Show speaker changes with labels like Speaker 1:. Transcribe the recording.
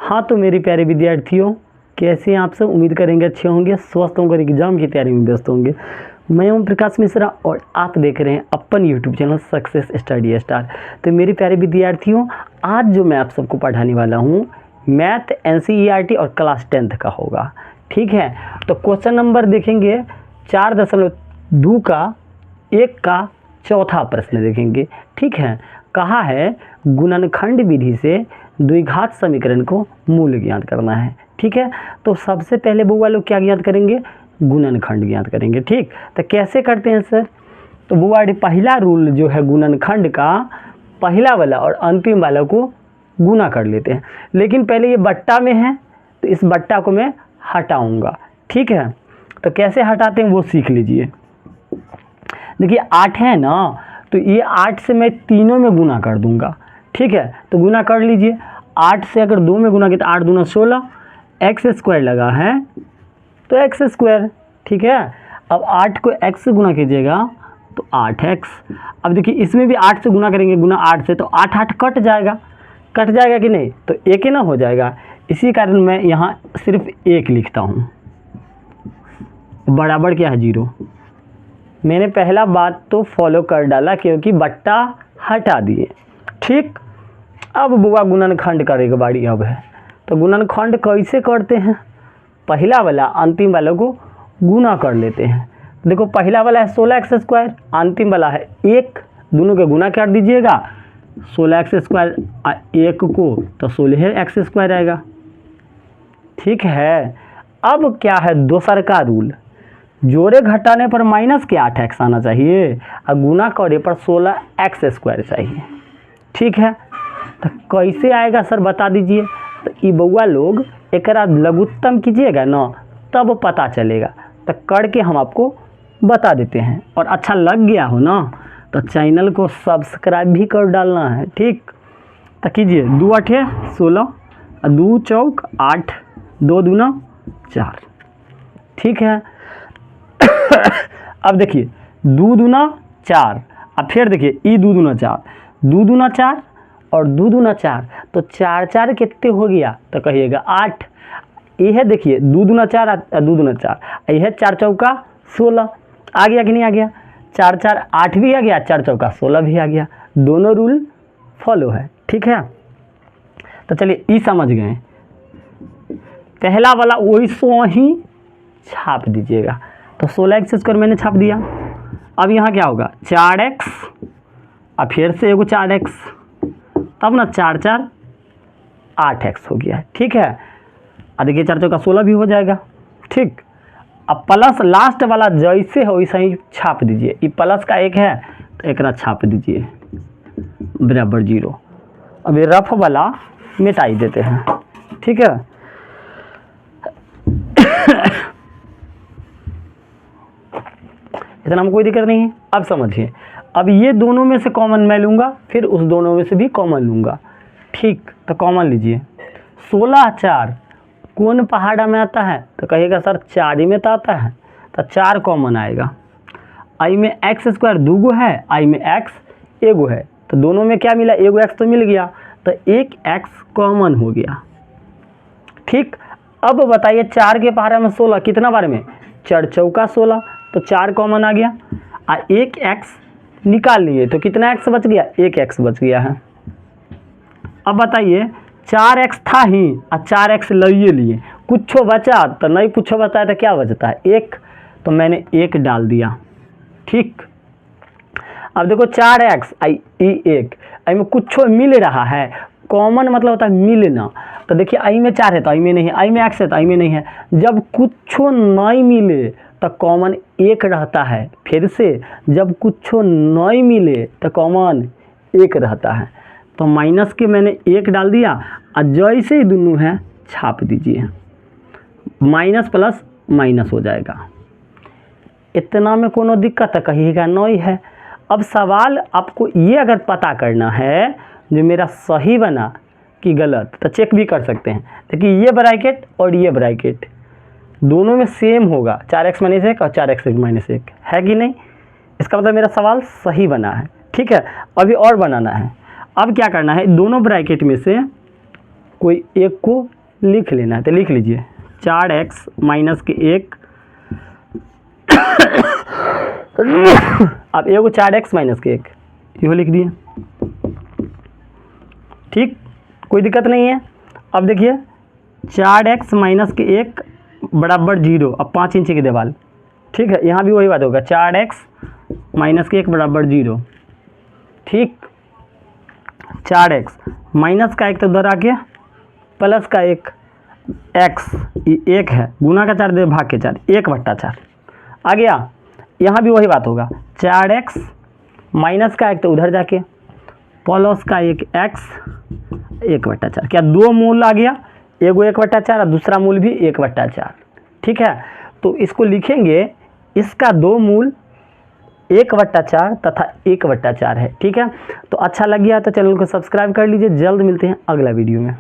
Speaker 1: हाँ तो मेरे प्यारे विद्यार्थियों, कैसे हैं आप सब? उम्मीद करेंगे अच्छे होंगे, स्वस्थ होंगे, एग्जाम की तैयारी में व्यस्त होंगे। मैं ओम प्रकाश मिश्रा और आप देख रहे हैं अपन YouTube channel success study star. तो मेरे प्यारे विद्यार्थियों, आज जो मैं आप सबको पढ़ाने वाला हूँ मैथ NCERT और क्लास 10th का होगा। ठीक है, तो क्वेश्चन नंबर देखेंगे 4.2 का 1 का चौथा प्रश्न देखेंगे। ठीक है, कहा है गुणनखंड विधि से द्विघात समीकरण को मूल ज्ञात करना है। ठीक है, तो सबसे पहले बुआ लोग क्या ज्ञात करेंगे? गुणनखंड ज्ञात करेंगे। ठीक, तो कैसे करते हैं सर? तो बुआ पहला रूल जो है गुणनखंड का, पहला वाला और अंतिम वाला को गुना कर लेते हैं। लेकिन पहले ये बट्टा में है तो इस बट्टा को मैं हटाऊंगा। ठीक है, तो कैसे हटाते हैं वो सीख लीजिए। देखिए 8 है ना, तो ये 8 से मैं तीनों में गुना कर दूंगा। ठीक है, तो गुना कर लीजिए। 8 से अगर 2 में गुना किया तो 8 दूना 16, एक्स स्क्वायर लगा है तो एक्स स्क्वायर। ठीक है, अब 8 को x से गुना कीजिएगा तो 8x। अब देखिए इसमें भी 8 से गुना करेंगे, गुना 8 से, तो 8 8 कट जाएगा कि नहीं? तो 1 ही ना हो जाएगा। इसी कारण मैं यहाँ सिर्फ 1 लिखता हूँ, बराबर क्या है 0। मैंने पहला बात तो फॉलो कर डाला क्योंकि बट्टा हटा दिए। ठीक, अब बुआ गुणनखंड करेगा बारी अब है। तो गुणनखंड कैसे करते हैं? पहला वाला अंतिम वाला को गुना कर लेते हैं। देखो पहला वाला है 16x स्क्वायर, अंतिम वाला है 1, दोनों के गुना कर दीजिएगा। 16x स्क्वायर 1 को तो 16x स्क्वायर आएगा। ठीक है, अब क्या है दूसर का रूल, जोड़े घटाने पर माइनस के 8x आना चाहिए और गुना करे पर 16x स्क्वायर चाहिए। ठीक है, तो कैसे आएगा सर बता दीजिए। तो ये बउआ लोग एक लघुत्तम कीजिएगा ना तब पता चलेगा। तो करके हम आपको बता देते हैं, और अच्छा लग गया हो ना तो चैनल को सब्सक्राइब भी कर डालना है। ठीक, तो कीजिए। 2 8 16, 2 चौक 8, 2 दूना 4। ठीक है, अब देखिए 2 दूना 4, अब फिर देखिए ई 2 दूना 4, 2 दूना 4 और 2 दूना 4, तो 4 4 कितने हो गया? तो कहिएगा 8। यह है देखिए 2 दूना 4 और 2 दूना 4, यह 4 चौका 16 आ गया कि नहीं आ गया? 4 4 8 भी आ गया, 4 चौका 16 भी आ गया। दोनों रूल फॉलो है। ठीक है, तो चलिए ई समझ गए। पहला वाला वैसो ही छाप दीजिएगा। तो 16x स्क्वायर मैंने छाप दिया। अब यहाँ क्या होगा? 4x और फिर से एगो 4x, तब ना 4 4 8x हो गया। ठीक है, अब देखिए 4 चौका 16 भी हो जाएगा। ठीक, अब प्लस लास्ट वाला जैसे हो वैसा ही छाप दीजिए। ये प्लस का 1 है तो एक छाप दीजिए बराबर 0। अब ये रफ वाला मिटाई देते हैं। ठीक है, इतना में कोई दिक्कत नहीं है। अब समझिए, अब ये दोनों में से कॉमन मैं लूँगा, फिर उस दोनों में से भी कॉमन लूँगा। ठीक, तो कॉमन लीजिए। 16 4 कौन पहाड़ा में आता है? तो कहिएगा सर 4 ही में तो आता है, तो 4 कॉमन आएगा। आई में एक्स स्क्वायर 2 गो है, आई में एक्स 1 गो है, तो दोनों में क्या मिला? 1 गो एक्स तो मिल गया, तो 1 एक्स कॉमन हो गया। ठीक, अब बताइए 4 के पहाड़ा में 16 कितना बार में? 4 चौका 16, तो 4 कॉमन आ गया और 1 एक्स निकाल लिए तो कितना एक्स बच गया? 1 एक्स बच गया है। अब बताइए 4x था ही और 4x लिए लिए, कुछ बचा तो नहीं, कुछ बचा तो क्या बचता है? 1, तो मैंने 1 डाल दिया। ठीक, अब देखो 4x आई 1, आई में कुछ मिल रहा है, कॉमन मतलब होता है मिलना। तो देखिए आई में 4 है तो आई में नहीं है, आई में x है तो आई में नहीं है। जब कुछ नहीं मिले तो कॉमन 1 रहता है। फिर से जब कुछ नहीं मिले तो कॉमन 1 रहता है। तो माइनस के मैंने 1 डाल दिया और जैसे ही दोनों है छाप दीजिए, माइनस प्लस माइनस हो जाएगा। इतना में कोनो दिक्कत है कहिएगा नहीं है। अब सवाल आपको ये अगर पता करना है जो मेरा सही बना कि गलत, तो चेक भी कर सकते हैं। देखिए ये ब्रैकेट और ये ब्रैकेट दोनों में सेम होगा, 4x - 1 और 4x - 1 है कि नहीं? इसका मतलब मेरा सवाल सही बना है। ठीक है, अभी और बनाना है। अब क्या करना है, दोनों ब्रैकेट में से कोई एक को लिख लेना है, तो लिख लीजिए 4x माइनस के 1 अब एगो 4x माइनस के 1 यो लिख दिए, ठीक, कोई दिक्कत नहीं है। अब देखिए 4x माइनस के 1 बराबर 0, अब 5 इंच की दीवार, ठीक है, यहाँ भी वही बात होगा 4x माइनस के 1 बराबर 0, ठीक। 4x माइनस का 1 तो उधर आ गया, प्लस का 1 x, ये 1 है, गुना का 4 दे भाग के 4, 1/4 आ गया। यहाँ भी वही बात होगा 4x माइनस का 1 तो उधर जाके, प्लस का 1 x 1/4, क्या दो मूल आ गया, एगो 1/4 और दूसरा मूल भी 1/4, ठीक है। तो इसको लिखेंगे, इसका दो मूल 1/4 तथा 1/4 है, ठीक है। तो अच्छा लग गया तो चैनल को सब्सक्राइब कर लीजिए, जल्द मिलते हैं अगला वीडियो में।